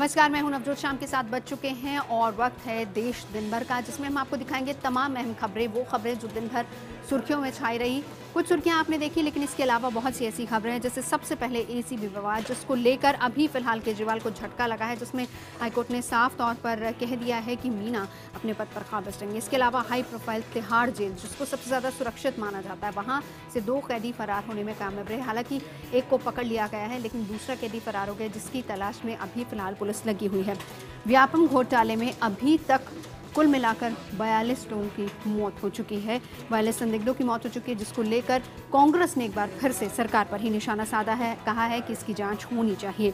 नमस्कार, मैं हूं नवजोत। शाम के 7 बज चुके हैं और वक्त है देश दिन भर का, जिसमें हम आपको दिखाएंगे तमाम अहम खबरें, वो खबरें जो दिन भर सुर्खियों में छाई रही। कुछ सुर्खियां आपने देखी, लेकिन इसके अलावा बहुत सी ऐसी खबरें हैं, जैसे सबसे पहले एसीबी विवाद, जिसको लेकर अभी फिलहाल केजरीवाल को झटका लगा है, जिसमें हाईकोर्ट ने साफ तौर पर कह दिया है कि मीना अपने पद पर काबिज रहेंगे। इसके अलावा हाई प्रोफाइल तिहाड़ जेल, जिसको सबसे ज़्यादा सुरक्षित माना जाता है, वहाँ से 2 कैदी फरार होने में कामयाब रहे। हालांकि एक को पकड़ लिया गया है, लेकिन दूसरा कैदी फरार हो गया, जिसकी तलाश में अभी फिलहाल पुलिस लगी हुई है। व्यापम घोटाले में अभी तक कुल मिलाकर 42 लोगों की मौत हो चुकी है, 42 संदिग्धों की मौत हो चुकी है, जिसको लेकर कांग्रेस ने एक बार फिर से सरकार पर ही निशाना साधा है, कहा है कि इसकी जांच होनी चाहिए।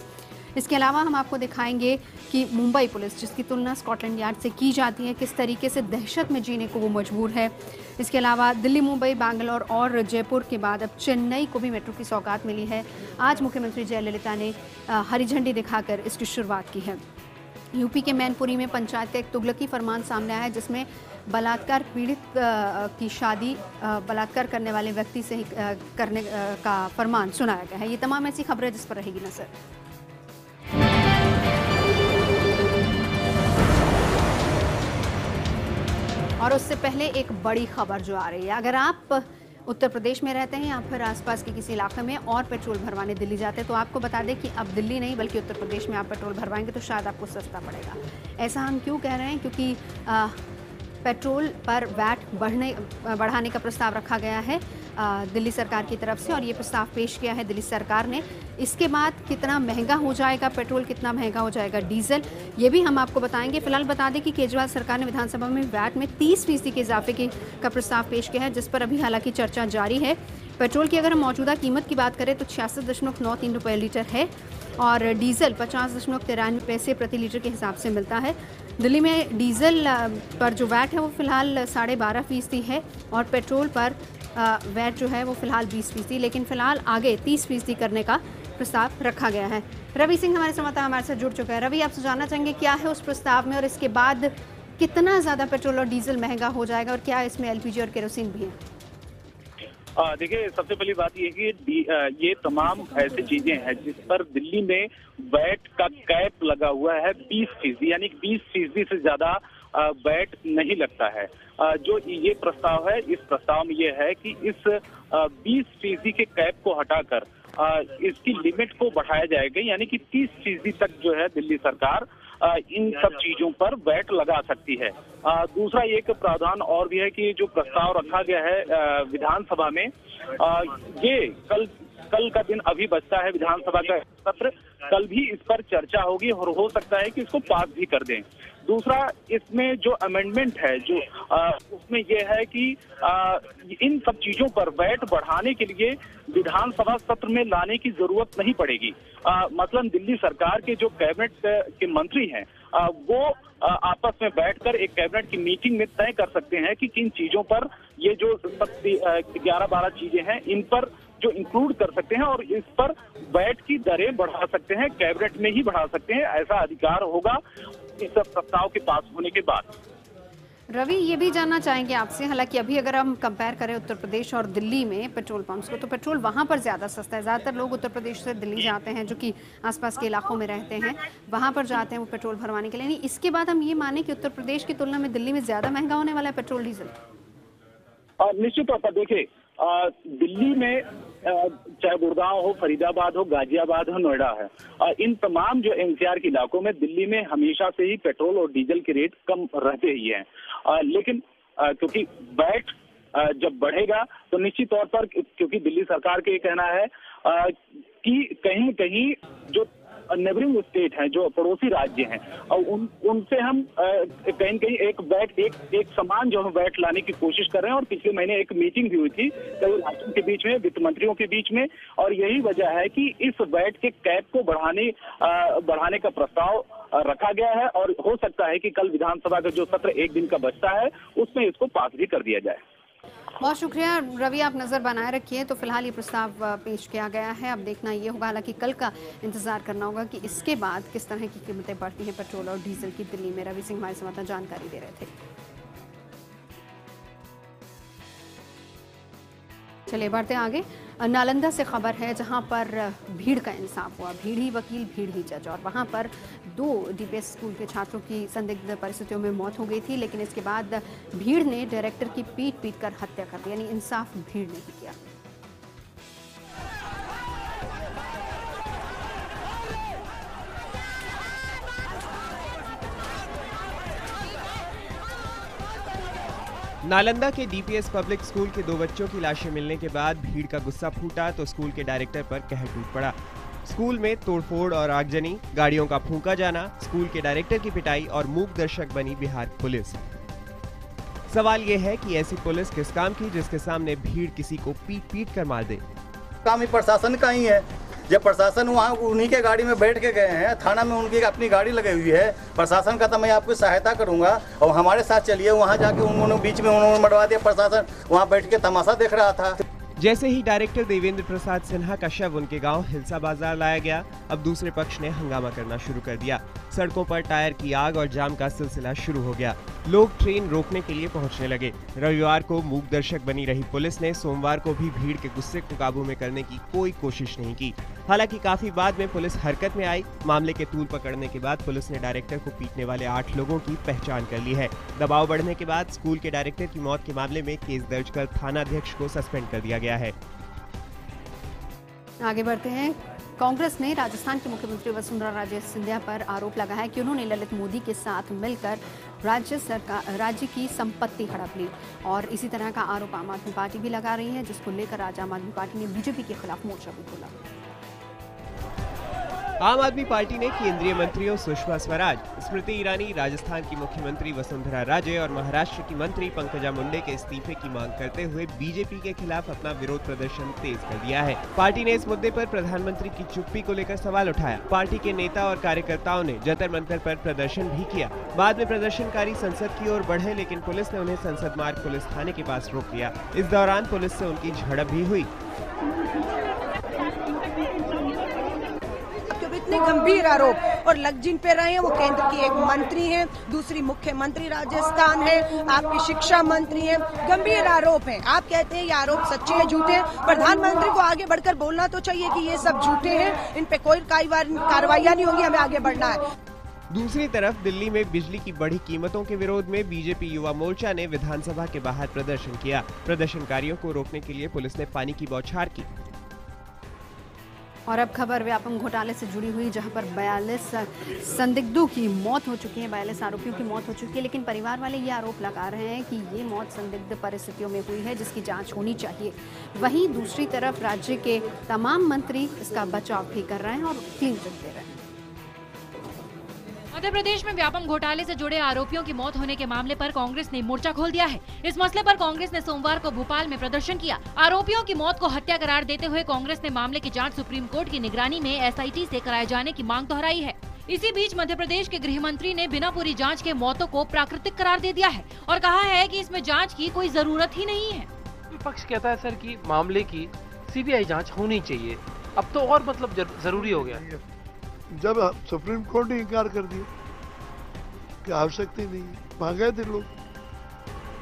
इसके अलावा हम आपको दिखाएंगे कि मुंबई पुलिस, जिसकी तुलना स्कॉटलैंड यार्ड से की जाती है, किस तरीके से दहशत में जीने को वो मजबूर है। इसके अलावा दिल्ली, मुंबई, बैंगलोर और जयपुर के बाद अब चेन्नई को भी मेट्रो की सौगात मिली है। आज मुख्यमंत्री जयललिता ने हरी झंडी दिखाकर इसकी शुरुआत की है। यूपी के मैनपुरी में पंचायत का एक तुगलकी फरमान सामने आया है, जिसमें बलात्कार पीड़ित की शादी बलात्कार करने वाले व्यक्ति से ही करने का फरमान सुनाया गया है। ये तमाम ऐसी खबरें जिस पर रहेगी नजर। और उससे पहले एक बड़ी खबर जो आ रही है, अगर आप उत्तर प्रदेश में रहते हैं या फिर आसपास के किसी इलाके में और पेट्रोल भरवाने दिल्ली जाते हैं, तो आपको बता दें कि अब दिल्ली नहीं बल्कि उत्तर प्रदेश में आप पेट्रोल भरवाएंगे तो शायद आपको सस्ता पड़ेगा। ऐसा हम क्यों कह रहे हैं? क्योंकि पेट्रोल पर वैट बढ़ाने का प्रस्ताव रखा गया है दिल्ली सरकार की तरफ से, और ये प्रस्ताव पेश किया है दिल्ली सरकार ने। इसके बाद कितना महंगा हो जाएगा पेट्रोल, कितना महंगा हो जाएगा डीजल, ये भी हम आपको बताएंगे। फिलहाल बता दें कि केजरीवाल सरकार ने विधानसभा में वैट में 30% के इजाफे का प्रस्ताव पेश किया है, जिस पर अभी हालांकि चर्चा जारी है। पेट्रोल की अगर हम मौजूदा कीमत की बात करें तो 66.93 रुपये लीटर है और डीजल 50.93 पैसे प्रति लीटर के हिसाब से मिलता है। दिल्ली में डीजल पर जो वैट है वो फिलहाल 12.5% है और पेट्रोल पर वैट जो है वो फिलहाल 20%, लेकिन फिलहाल आगे 30% करने का प्रस्ताव रखा गया है। रवि सिंह हमारे संवाददाता हमारे साथ जुड़ चुका है। रवि, आपसे जानना चाहेंगे क्या है उस प्रस्ताव में और इसके बाद कितना ज़्यादा पेट्रोल और डीजल महंगा हो जाएगा और क्या इसमें एलपीजी और केरोसिन भी है? देखिए, सबसे पहली बात ये है कि ये तमाम ऐसी चीजें हैं जिस पर दिल्ली में वैट का कैप लगा हुआ है 20%, यानी 20% से ज्यादा वैट नहीं लगता है। जो ये प्रस्ताव है, इस प्रस्ताव में ये है कि इस 20% के कैप को हटाकर इसकी लिमिट को बढ़ाया जाएगा, यानी कि 30% तक जो है दिल्ली सरकार इन सब चीजों पर वैट लगा सकती है। दूसरा एक प्रावधान और भी है कि जो प्रस्ताव रखा गया है विधानसभा में, ये कल का दिन अभी बचता है विधानसभा का सत्र, कल भी इस पर चर्चा होगी और हो सकता है कि इसको पास भी कर दें। दूसरा, इसमें जो अमेंडमेंट है जो उसमें यह है कि इन सब चीजों पर वैट बढ़ाने के लिए विधानसभा सत्र में लाने की जरूरत नहीं पड़ेगी। मसलन दिल्ली सरकार के जो कैबिनेट के मंत्री हैं वो आपस में बैठकर एक कैबिनेट की मीटिंग में तय कर सकते हैं कि किन चीजों पर ये जो 11-12 चीजें हैं इन पर जो इंक्लूड कर सकते हैं और इस पर वैट की दरें बढ़ा सकते हैं, कैबिनेट में ही बढ़ा सकते हैं। ऐसा अधिकार होगा इस प्रस्ताव के पास होने के बाद। रवि, ये भी जानना चाहेंगे आपसे, हालांकि अभी अगर हम कंपेयर करें उत्तर प्रदेश और दिल्ली में पेट्रोल पंप्स को, तो पेट्रोल वहां पर ज़्यादा सस्ता है। ज़्यादातर लोग उत्तर प्रदेश से दिल्ली जाते हैं, जो कि आसपास के इलाकों में रहते हैं, वहां पर जाते हैं वो पेट्रोल भरवाने के लिए। नहीं, इसके बाद हम ये माने कि उत्तर प्रदेश की तुलना में दिल्ली में ज़्यादा महंगा होने वाला है पेट्रोल डीजल? निश्चित तौर पर देखिए, दिल्ली में चाहे गुड़गांव हो, फरीदाबाद हो, गाजियाबाद हो, नोएडा है, इन तमाम जो एनसीआर के इलाकों में दिल्ली में हमेशा से ही पेट्रोल और डीजल के रेट कम रहते ही हैं। लेकिन क्योंकि वैट जब बढ़ेगा तो निश्चित तौर पर, क्योंकि दिल्ली सरकार का ये कहना है कि कहीं कहीं जो नेबरिंग स्टेट हैं, जो पड़ोसी राज्य हैं, और उनसे हम कहीं न कहीं एक समान जो है वैट लाने की कोशिश कर रहे हैं। और पिछले महीने एक मीटिंग भी हुई थी कई राज्यों के बीच में, वित्त मंत्रियों के बीच में, और यही वजह है कि इस वैट के कैप को बढ़ाने का प्रस्ताव रखा गया है और हो सकता है कि कल विधानसभा का जो सत्र एक दिन का बचता है उसमें इसको पास भी कर दिया जाए। बहुत शुक्रिया रवि, आप नज़र बनाए रखिए। तो फिलहाल ये प्रस्ताव पेश किया गया है, अब देखना ये होगा, हालांकि कल का इंतजार करना होगा कि इसके बाद किस तरह की कीमतें बढ़ती हैं पेट्रोल और डीजल की दिल्ली में। रवि सिंह हमारे संवाददाता जानकारी दे रहे थे। चलिए बढ़ते आगे। नालंदा से खबर है जहां पर भीड़ का इंसाफ हुआ। भीड़ ही वकील, भीड़ ही जज। और वहां पर 2 डीपीएस स्कूल के छात्रों की संदिग्ध परिस्थितियों में मौत हो गई थी, लेकिन इसके बाद भीड़ ने डायरेक्टर की पीट कर हत्या कर दी। यानी इंसाफ भीड़ ने ही किया। नालंदा के डीपीएस पब्लिक स्कूल के 2 बच्चों की लाशें मिलने के बाद भीड़ का गुस्सा फूटा तो स्कूल के डायरेक्टर पर कहर टूट पड़ा। स्कूल में तोड़फोड़ और आगजनी, गाड़ियों का फूंका जाना, स्कूल के डायरेक्टर की पिटाई और मूक दर्शक बनी बिहार पुलिस। सवाल ये है कि ऐसी पुलिस किस काम की जिसके सामने भीड़ किसी को पीट कर मार दे। काम ही प्रशासन का ही है। जब प्रशासन वहाँ उन्हीं के गाड़ी में बैठ के गए हैं, थाना में उनकी अपनी गाड़ी लगी हुई है, प्रशासन का तो मैं आपकी सहायता करूंगा और हमारे साथ चलिए। वहाँ जाके उन्होंने बीच में उन्होंने मरवा दिया। प्रशासन वहाँ बैठ के तमाशा देख रहा था। जैसे ही डायरेक्टर देवेंद्र प्रसाद सिन्हा का शव उनके गांव हिलसा बाजार लाया गया, अब दूसरे पक्ष ने हंगामा करना शुरू कर दिया। सड़कों पर टायर की आग और जाम का सिलसिला शुरू हो गया। लोग ट्रेन रोकने के लिए पहुंचने लगे। रविवार को मूक दर्शक बनी रही पुलिस ने सोमवार को भी भीड़ के गुस्से को काबू में करने की कोई कोशिश नहीं की। हालांकि काफी बाद में पुलिस हरकत में आई। मामले के तूल पकड़ने के बाद पुलिस ने डायरेक्टर को पीटने वाले 8 लोगों की पहचान कर ली है। दबाव बढ़ने के बाद स्कूल के डायरेक्टर की मौत के मामले में केस दर्ज कर थानाध्यक्ष को सस्पेंड कर दिया गया है। आगे बढ़ते हैं। कांग्रेस ने राजस्थान के मुख्यमंत्री वसुंधरा राजे सिंधिया पर आरोप लगाया है कि उन्होंने ललित मोदी के साथ मिलकर राज्य की संपत्ति हड़प ली। और इसी तरह का आरोप आम आदमी पार्टी भी लगा रही है, जिसको लेकर आज आम आदमी पार्टी ने बीजेपी के खिलाफ मोर्चा भी खोला। आम आदमी पार्टी ने केंद्रीय मंत्रियों सुषमा स्वराज, स्मृति ईरानी, राजस्थान की मुख्यमंत्री वसुंधरा राजे और महाराष्ट्र की मंत्री पंकजा मुंडे के इस्तीफे की मांग करते हुए बीजेपी के खिलाफ अपना विरोध प्रदर्शन तेज कर दिया है। पार्टी ने इस मुद्दे पर प्रधानमंत्री की चुप्पी को लेकर सवाल उठाया। पार्टी के नेता और कार्यकर्ताओं ने जंतर मंतर पर प्रदर्शन भी किया। बाद में प्रदर्शनकारी संसद की ओर बढ़े, लेकिन पुलिस ने उन्हें संसद मार्ग पुलिस थाने के पास रोक लिया। इस दौरान पुलिस से उनकी झड़प भी हुई। इतने गंभीर आरोप और लग जिन पे रहे हैं, वो केंद्र की एक मंत्री हैं, दूसरी मुख्यमंत्री राजस्थान है, आपकी शिक्षा मंत्री हैं, गंभीर आरोप हैं। आप कहते हैं ये आरोप सच्चे हैं झूठे हैं? प्रधानमंत्री को आगे बढ़कर बोलना तो चाहिए कि ये सब झूठे हैं, इन पे कोई कार्रवाइयां नहीं होगी, हमें आगे बढ़ना है। दूसरी तरफ दिल्ली में बिजली की बढ़ी कीमतों के विरोध में बीजेपी युवा मोर्चा ने विधानसभा के बाहर प्रदर्शन किया। प्रदर्शनकारियों को रोकने के लिए पुलिस ने पानी की बौछार की। और अब खबर व्यापम घोटाले से जुड़ी हुई, जहां पर 42 संदिग्धों की मौत हो चुकी है, 42 आरोपियों की मौत हो चुकी है। लेकिन परिवार वाले ये आरोप लगा रहे हैं कि ये मौत संदिग्ध परिस्थितियों में हुई है, जिसकी जांच होनी चाहिए। वहीं दूसरी तरफ राज्य के तमाम मंत्री इसका बचाव भी कर रहे हैं और क्लीन चिट दे रहे हैं। मध्य प्रदेश में व्यापम घोटाले से जुड़े आरोपियों की मौत होने के मामले पर कांग्रेस ने मोर्चा खोल दिया है। इस मसले पर कांग्रेस ने सोमवार को भोपाल में प्रदर्शन किया। आरोपियों की मौत को हत्या करार देते हुए कांग्रेस ने मामले की जांच सुप्रीम कोर्ट की निगरानी में एसआईटी से कराए जाने की मांग दोहराई है। इसी बीच मध्य प्रदेश के गृह मंत्री ने बिना पूरी जांच के मौतों को प्राकृतिक करार दे दिया है और कहा है कि इसमें जांच की कोई जरूरत ही नहीं है। विपक्ष कहता है सर कि मामले की सीबीआई जांच होनी चाहिए। अब तो और मतलब जरूरी हो गया। जब सुप्रीम कोर्ट ने इनकार कर दिया कि आवश्यकता ही नहीं है, वहां गए थे लोग,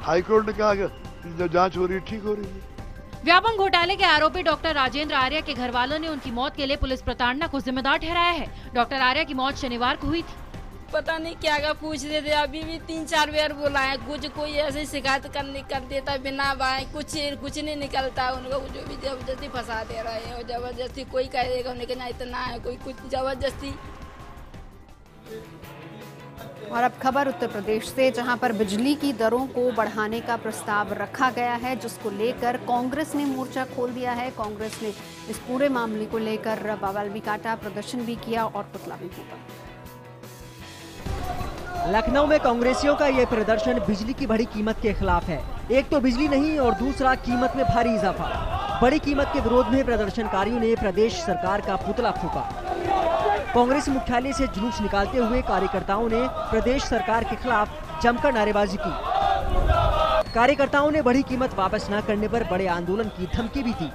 हाई कोर्ट ने कहा कि जो जांच हो रही है ठीक हो रही है। व्यापम घोटाले के आरोपी डॉक्टर राजेंद्र आर्या के घर वालों ने उनकी मौत के लिए पुलिस प्रताड़ना को जिम्मेदार ठहराया है। डॉक्टर आर्या की मौत शनिवार को हुई थी। पता नहीं क्या क्या पूछ रहे थे, अभी भी 3-4 बार बोला है। कुछ कोई ऐसे शिकायत कर देता बिना बाय, कुछ नहीं निकलता उनको, जो भी जबरदस्ती फंसा दे रहे हैं। और जबरदस्ती कोई कहेगा लेकिन इतना है, कोई कुछ जबरदस्ती। और अब खबर उत्तर प्रदेश से, जहां पर बिजली की दरों को बढ़ाने का प्रस्ताव रखा गया है, जिसको लेकर कांग्रेस ने मोर्चा खोल दिया है। कांग्रेस ने इस पूरे मामले को लेकर बवाल भी काटा, प्रदर्शन भी किया और पुतला भी फूंका। लखनऊ में कांग्रेसियों का ये प्रदर्शन बिजली की बढ़ी कीमत के खिलाफ है। एक तो बिजली नहीं और दूसरा कीमत में भारी इजाफा। बड़ी कीमत के विरोध में प्रदर्शनकारियों ने प्रदेश सरकार का पुतला फूंका। कांग्रेस मुख्यालय से जुलूस निकालते हुए कार्यकर्ताओं ने प्रदेश सरकार के खिलाफ जमकर नारेबाजी की। कार्यकर्ताओं ने बढ़ी कीमत वापस न करने पर बड़े आंदोलन की धमकी भी दी।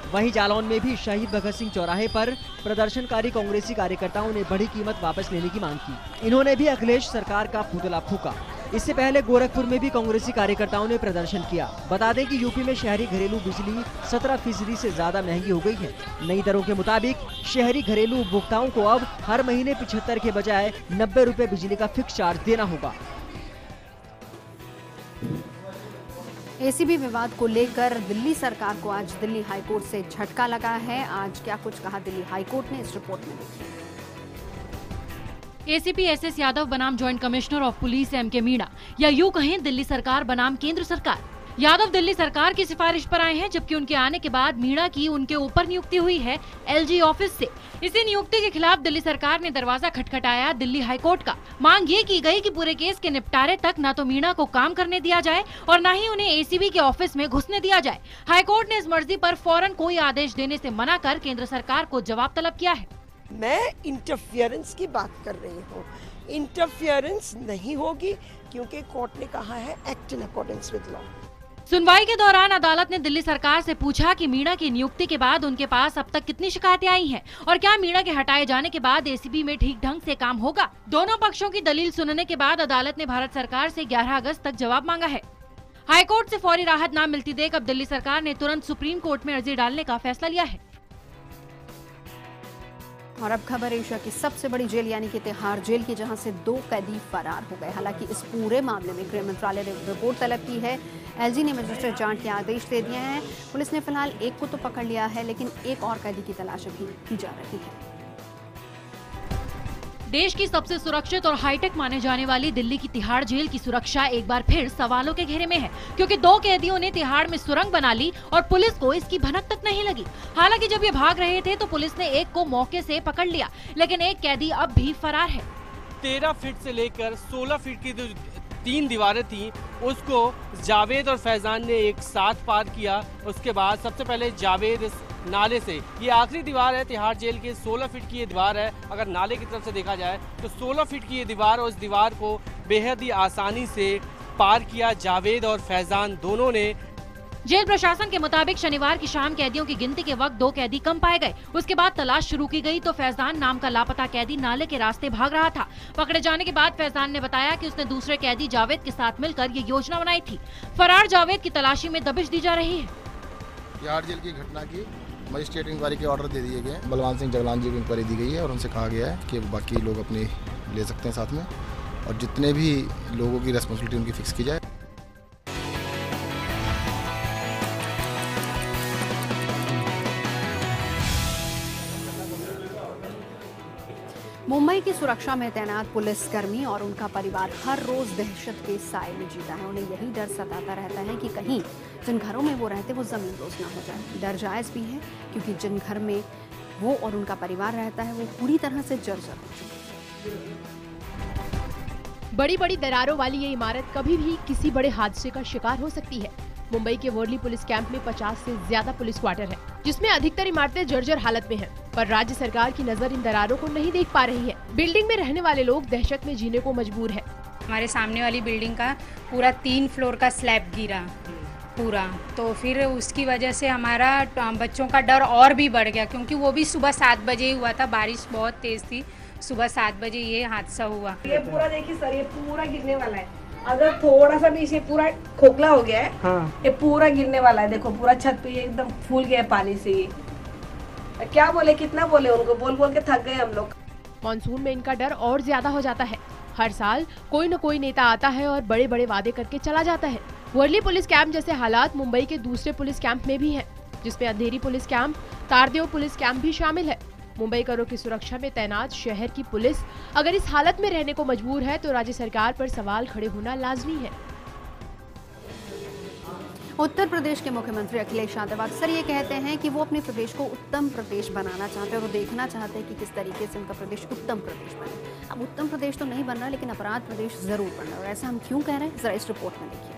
वहीं जालौन में भी शहीद भगत सिंह चौराहे पर प्रदर्शनकारी कांग्रेसी कार्यकर्ताओं ने बढ़ी कीमत वापस लेने की मांग की। इन्होंने भी अखिलेश सरकार का पुतला फूंका। इससे पहले गोरखपुर में भी कांग्रेसी कार्यकर्ताओं ने प्रदर्शन किया। बता दें कि यूपी में शहरी घरेलू बिजली 17% से ज्यादा महंगी हो गई है। नई दरों के मुताबिक शहरी घरेलू उपभोक्ताओं को अब हर महीने 75 के बजाय 90 रुपए बिजली का फिक्स चार्ज देना होगा। एसीबी विवाद को लेकर दिल्ली सरकार को आज दिल्ली हाईकोर्ट से झटका लगा है। आज क्या कुछ कहा दिल्ली हाईकोर्ट ने, इस रिपोर्ट में देखिए। एसीपी एसएस यादव बनाम joint commissioner of police MK Meena, या यूं कहें दिल्ली सरकार बनाम केंद्र सरकार। यादव दिल्ली सरकार की सिफारिश पर आए हैं, जबकि उनके आने के बाद मीणा की उनके ऊपर नियुक्ति हुई है एलजी ऑफिस से। इसी नियुक्ति के खिलाफ दिल्ली सरकार ने दरवाजा खटखटाया दिल्ली हाईकोर्ट का। मांग ये की गई कि पूरे केस के निपटारे तक न तो मीणा को काम करने दिया जाए और न ही उन्हें एसीबी के ऑफिस में घुसने दिया जाए। हाईकोर्ट ने इस मर्जी पर फौरन कोई आदेश देने से मना कर केंद्र सरकार को जवाब तलब किया है। मैं इंटरफियरेंस की बात कर रही हूँ। इंटरफियरेंस नहीं होगी क्योंकि कोर्ट ने कहा है act in accordance with law. सुनवाई के दौरान अदालत ने दिल्ली सरकार से पूछा कि मीणा की नियुक्ति के बाद उनके पास अब तक कितनी शिकायतें आई हैं और क्या मीणा के हटाए जाने के बाद एसीबी में ठीक ढंग से काम होगा। दोनों पक्षों की दलील सुनने के बाद अदालत ने भारत सरकार से 11 अगस्त तक जवाब मांगा है। हाईकोर्ट से फौरी राहत न मिलती देख अब दिल्ली सरकार ने तुरंत सुप्रीम कोर्ट में अर्जी डालने का फैसला लिया है। और अब खबर एशिया की सबसे बड़ी जेल यानी कि तिहाड़ जेल की, जहां से 2 कैदी फरार हो गए। हालांकि इस पूरे मामले में गृह मंत्रालय ने रिपोर्ट तलब की है। एलजी ने मजिस्ट्रेट जांच के आदेश दे दिए हैं। पुलिस ने फिलहाल एक को तो पकड़ लिया है, लेकिन एक और कैदी की तलाश अभी की जा रही है। देश की सबसे सुरक्षित और हाईटेक माने जाने वाली दिल्ली की तिहाड़ जेल की सुरक्षा एक बार फिर सवालों के घेरे में है, क्योंकि 2 कैदियों ने तिहाड़ में सुरंग बना ली और पुलिस को इसकी भनक तक नहीं लगी। हालांकि जब ये भाग रहे थे तो पुलिस ने एक को मौके से पकड़ लिया, लेकिन एक कैदी अब भी फरार है। 13 फीट से लेकर 16 फीट की जो 3 दीवारें थी उसको जावेद और फैजान ने एक साथ पार किया। उसके बाद सबसे पहले जावेद इस नाले से, ये आखिरी दीवार है तिहाड़ जेल की, 16 फीट की ये दीवार है। अगर नाले की तरफ से देखा जाए तो 16 फीट की ये दीवार, और उस दीवार को बेहद ही आसानी से पार किया जावेद और फैजान दोनों ने। जेल प्रशासन के मुताबिक शनिवार की शाम कैदियों की गिनती के वक्त 2 कैदी कम पाए गए। उसके बाद तलाश शुरू की गई तो फैजान नाम का लापता कैदी नाले के रास्ते भाग रहा था। पकड़े जाने के बाद फैजान ने बताया कि उसने दूसरे कैदी जावेद के साथ मिलकर ये योजना बनाई थी। फरार जावेद की तलाशी में दबिश दी जा रही है। तिहाड़ जेल की घटना की मजिस्ट्रेट इंक्वायरी के ऑर्डर दे दिए गए। बलवान सिंह जगलान जी को इंक्वायरी दी गई है और उनसे कहा गया है कि बाकी लोग अपने ले सकते हैं साथ में, और जितने भी लोगों की रेस्पॉन्सिबिलिटी उनकी फिक्स की जाए। मुंबई की सुरक्षा में तैनात पुलिसकर्मी और उनका परिवार हर रोज दहशत के साए में जीता है। उन्हें यही डर सताता रहता है कि कहीं जिन घरों में वो रहते वो जमीन दोज ना हो जाए। डर जायज भी है क्योंकि जिन घर में वो और उनका परिवार रहता है वो पूरी तरह से जर्जर हो चुकी है। बड़ी बड़ी दरारों वाली ये इमारत कभी भी किसी बड़े हादसे का शिकार हो सकती है। मुंबई के वर्ली पुलिस कैंप में 50 से ज्यादा पुलिस क्वार्टर है, जिसमें अधिकतर इमारतें जर्जर हालत में हैं। पर राज्य सरकार की नजर इन दरारों को नहीं देख पा रही है। बिल्डिंग में रहने वाले लोग दहशत में जीने को मजबूर है। हमारे सामने वाली बिल्डिंग का पूरा 3 फ्लोर का स्लैब गिरा पूरा, तो फिर उसकी वजह से हमारा बच्चों का डर और भी बढ़ गया, क्योंकि वो भी सुबह 7 बजे हुआ था। बारिश बहुत तेज थी, सुबह 7 बजे ये हादसा हुआ। ये पूरा देखिए सर, ये पूरा गिरने वाला है। अगर थोड़ा सा भी इसे पूरा खोखला हो गया है, हाँ। ये पूरा गिरने वाला है। देखो पूरा छत पे एकदम फूल गया है पानी से। ये क्या बोले, कितना बोले उनको, बोल बोल के थक गए हम लोग। मॉनसून में इनका डर और ज्यादा हो जाता है। हर साल कोई न कोई नेता आता है और बड़े बड़े वादे करके चला जाता है। वर्ली पुलिस कैंप जैसे हालात मुंबई के दूसरे पुलिस कैंप में भी हैं, जिसमें Andheri police camp, Tardeo police camp भी शामिल है। मुंबईकरों की सुरक्षा में तैनात शहर की पुलिस अगर इस हालत में रहने को मजबूर है तो राज्य सरकार पर सवाल खड़े होना लाजमी है। उत्तर प्रदेश के मुख्यमंत्री अखिलेश यादव अक्सर ये कहते हैं कि वो अपने प्रदेश को उत्तम प्रदेश बनाना चाहते हैं और वो देखना चाहते हैं कि किस तरीके से उनका प्रदेश उत्तम प्रदेश बने। अब उत्तम प्रदेश तो नहीं बन रहा, लेकिन अपराध प्रदेश जरूर बन रहा है। और ऐसा हम क्यों कह रहे हैं, जरा इस रिपोर्ट में देखिए।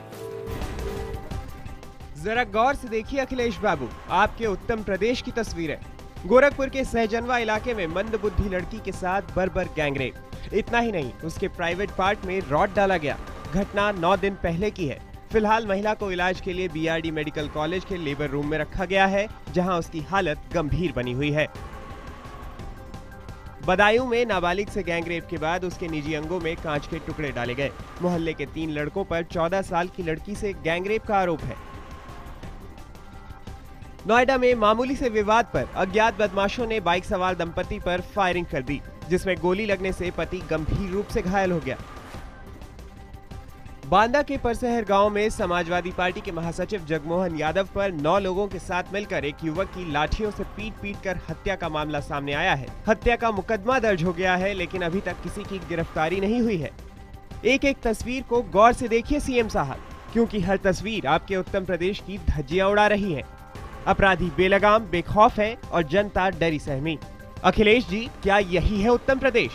जरा गौर से देखिए अखिलेश बाबू, आपके उत्तम प्रदेश की तस्वीर है। गोरखपुर के सहजनवा इलाके में मंदबुद्धि लड़की के साथ बर्बर गैंगरेप। इतना ही नहीं, उसके प्राइवेट पार्ट में रॉड डाला गया। घटना 9 दिन पहले की है। फिलहाल महिला को इलाज के लिए बीआरडी मेडिकल कॉलेज के लेबर रूम में रखा गया है, जहां उसकी हालत गंभीर बनी हुई है। बदायूं में नाबालिग से गैंगरेप के बाद उसके निजी अंगों में कांच के टुकड़े डाले गए। मोहल्ले के 3 लड़कों पर 14 साल की लड़की से गैंगरेप का आरोप है। नोएडा में मामूली से विवाद पर अज्ञात बदमाशों ने बाइक सवार दंपति पर फायरिंग कर दी, जिसमें गोली लगने से पति गंभीर रूप से घायल हो गया। बांदा के परसहर गांव में समाजवादी पार्टी के महासचिव जगमोहन यादव पर 9 लोगों के साथ मिलकर एक युवक की लाठियों से पीट कर हत्या का मामला सामने आया है। हत्या का मुकदमा दर्ज हो गया है, लेकिन अभी तक किसी की गिरफ्तारी नहीं हुई है। एक तस्वीर को गौर से देखिए सीएम साहब, क्योंकि हर तस्वीर आपके उत्तर प्रदेश की धज्जियां उड़ा रही है। अपराधी बेलगाम बेखौफ है और जनता डरी सहमी। अखिलेश जी, क्या यही है उत्तर प्रदेश?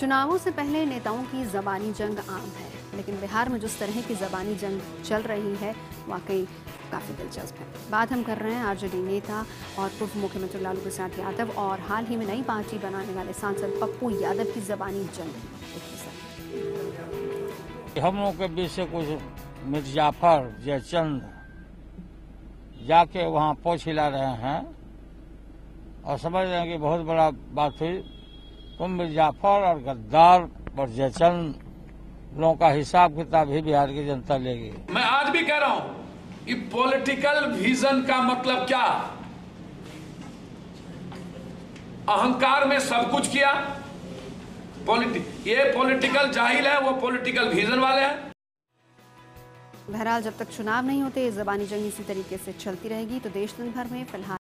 चुनावों से पहले नेताओं की ज़बानी जंग आम है, लेकिन बिहार में जिस तरह की ज़बानी जंग चल रही है वाकई काफ़ी दिलचस्प है। बात हम कर रहे हैं आरजेडी नेता और पूर्व मुख्यमंत्री लालू प्रसाद यादव और हाल ही में नई पार्टी बनाने वाले सांसद पप्पू यादव की ज़बानी जंग। हम लोग के बीच से कुछ मिर्जाफर जयचंद जाके वहाँ पोछ हिला रहे हैं और समझ रहे हैं कि बहुत बड़ा बात हुई। तो मिर्जाफर और गद्दार और जयचंद लोगों का हिसाब किताब ही बिहार की जनता लेगी। मैं आज भी कह रहा हूँ कि पॉलिटिकल विजन का मतलब क्या? अहंकार में सब कुछ किया। ये पॉलिटिकल जाहिल है, वो पॉलिटिकल विजन वाले हैं। बहरहाल जब तक चुनाव नहीं होते ज़बानी जंग इसी तरीके से चलती रहेगी। तो देश दिन भर में फिलहाल